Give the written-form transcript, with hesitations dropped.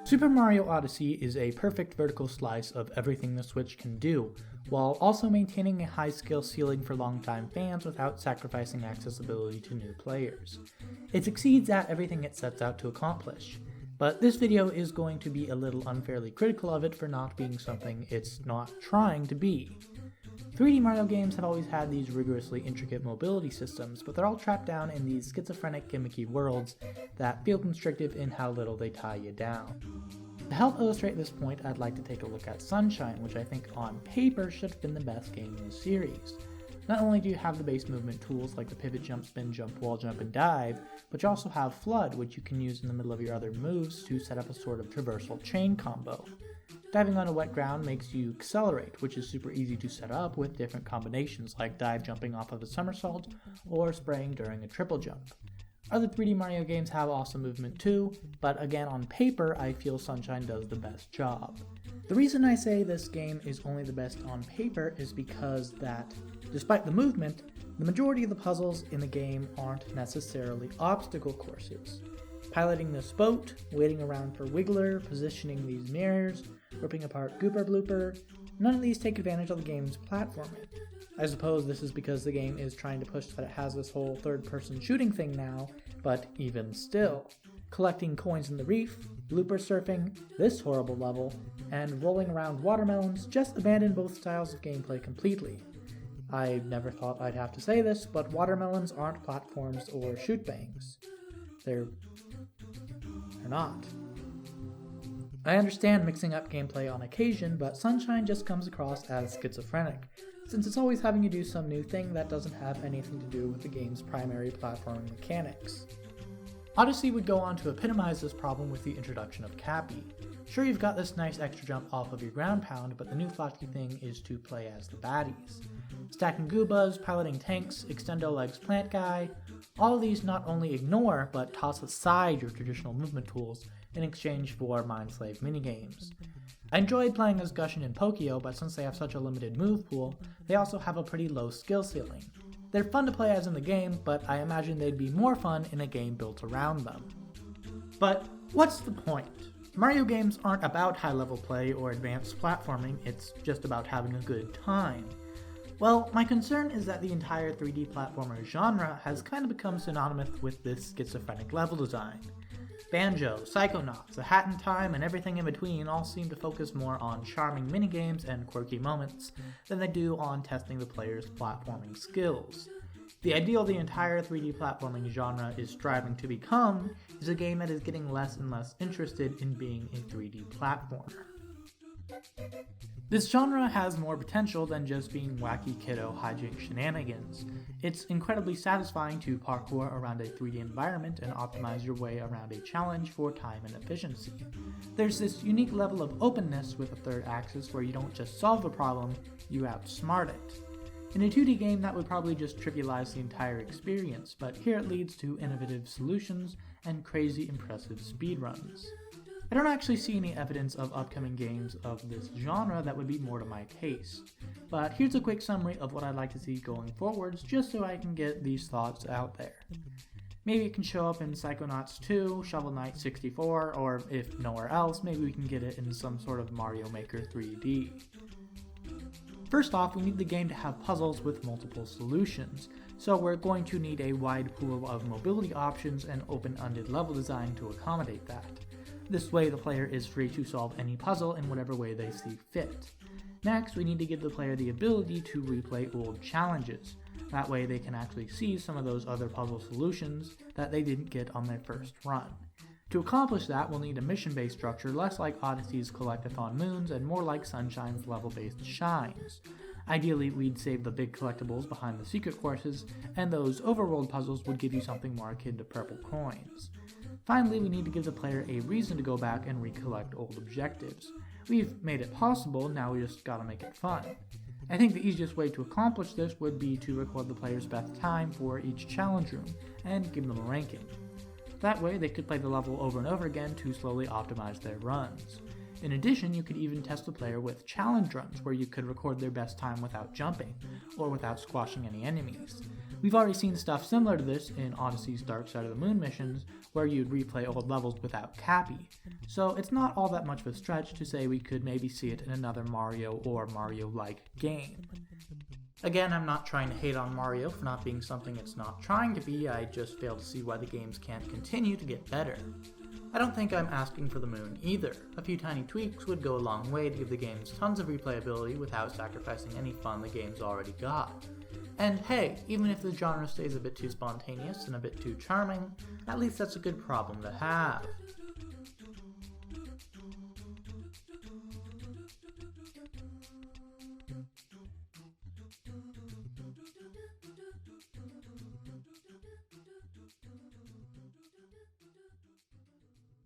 Super Mario Odyssey is a perfect vertical slice of everything the Switch can do, while also maintaining a high skill ceiling for longtime fans without sacrificing accessibility to new players. It succeeds at everything it sets out to accomplish, but this video is going to be a little unfairly critical of it for not being something it's not trying to be. 3D Mario games have always had these rigorously intricate mobility systems, but they're all trapped down in these schizophrenic, gimmicky worlds that feel constrictive in how little they tie you down. To help illustrate this point, I'd like to take a look at Sunshine, which I think on paper should have been the best game in the series. Not only do you have the base movement tools like the pivot, jump, spin, jump, wall jump, and dive, but you also have Flood, which you can use in the middle of your other moves to set up a sort of traversal chain combo. Diving on a wet ground makes you accelerate, which is super easy to set up with different combinations like dive jumping off of a somersault or spraying during a triple jump. Other 3D Mario games have awesome movement too, but again on paper I feel Sunshine does the best job. The reason I say this game is only the best on paper is because that, despite the movement, the majority of the puzzles in the game aren't necessarily obstacle courses. Piloting this boat, waiting around for Wiggler, positioning these mirrors, ripping apart Gooper Blooper, none of these take advantage of the game's platforming. I suppose this is because the game is trying to push that it has this whole third-person shooting thing now, but even still. Collecting coins in the reef, blooper surfing, this horrible level, and rolling around watermelons just abandon both styles of gameplay completely. I never thought I'd have to say this, but watermelons aren't platforms or shoot-bangs. They're not. I understand mixing up gameplay on occasion, but Sunshine just comes across as schizophrenic, since it's always having you do some new thing that doesn't have anything to do with the game's primary platforming mechanics. Odyssey would go on to epitomize this problem with the introduction of Cappy. Sure, you've got this nice extra jump off of your ground pound, but the new flashy thing is to play as the baddies. Stacking Goobas, piloting tanks, Extendo Legs Plant Guy, all of these not only ignore, but toss aside your traditional movement tools in exchange for Mind Slave minigames. I enjoyed playing as Gushin and Pokio, but since they have such a limited move pool, they also have a pretty low skill ceiling. They're fun to play as in the game, but I imagine they'd be more fun in a game built around them. But what's the point? Mario games aren't about high-level play or advanced platforming, it's just about having a good time. Well, my concern is that the entire 3D platformer genre has kind of become synonymous with this schizophrenic level design. Banjo, Psychonauts, A Hat in Time, and everything in between all seem to focus more on charming minigames and quirky moments than they do on testing the player's platforming skills. The ideal the entire 3D platforming genre is striving to become is a game that is getting less and less interested in being a 3D platformer. This genre has more potential than just being wacky kiddo hijinks shenanigans. It's incredibly satisfying to parkour around a 3D environment and optimize your way around a challenge for time and efficiency. There's this unique level of openness with a third axis where you don't just solve a problem, you outsmart it. In a 2D game that would probably just trivialize the entire experience, but here it leads to innovative solutions and crazy impressive speedruns. I don't actually see any evidence of upcoming games of this genre that would be more to my taste, but here's a quick summary of what I'd like to see going forwards just so I can get these thoughts out there. Maybe it can show up in Psychonauts 2, Shovel Knight 64, or if nowhere else, maybe we can get it in some sort of Mario Maker 3D. First off, we need the game to have puzzles with multiple solutions, so we're going to need a wide pool of mobility options and open-ended level design to accommodate that. This way the player is free to solve any puzzle in whatever way they see fit. Next, we need to give the player the ability to replay old challenges. That way they can actually see some of those other puzzle solutions that they didn't get on their first run. To accomplish that, we'll need a mission-based structure less like Odyssey's Collectathon Moons and more like Sunshine's level-based Shines. Ideally, we'd save the big collectibles behind the secret courses, and those overworld puzzles would give you something more akin to purple coins. Finally, we need to give the player a reason to go back and recollect old objectives. We've made it possible, now we just gotta make it fun. I think the easiest way to accomplish this would be to record the player's best time for each challenge room, and give them a ranking. That way, they could play the level over and over again to slowly optimize their runs. In addition, you could even test the player with challenge runs, where you could record their best time without jumping, or without squashing any enemies. We've already seen stuff similar to this in Odyssey's Dark Side of the Moon missions, where you'd replay old levels without Cappy, so it's not all that much of a stretch to say we could maybe see it in another Mario or Mario-like game. Again, I'm not trying to hate on Mario for not being something it's not trying to be, I just fail to see why the games can't continue to get better. I don't think I'm asking for the moon either. A few tiny tweaks would go a long way to give the games tons of replayability without sacrificing any fun the game's already got. And hey, even if the genre stays a bit too spontaneous and a bit too charming, at least that's a good problem to have.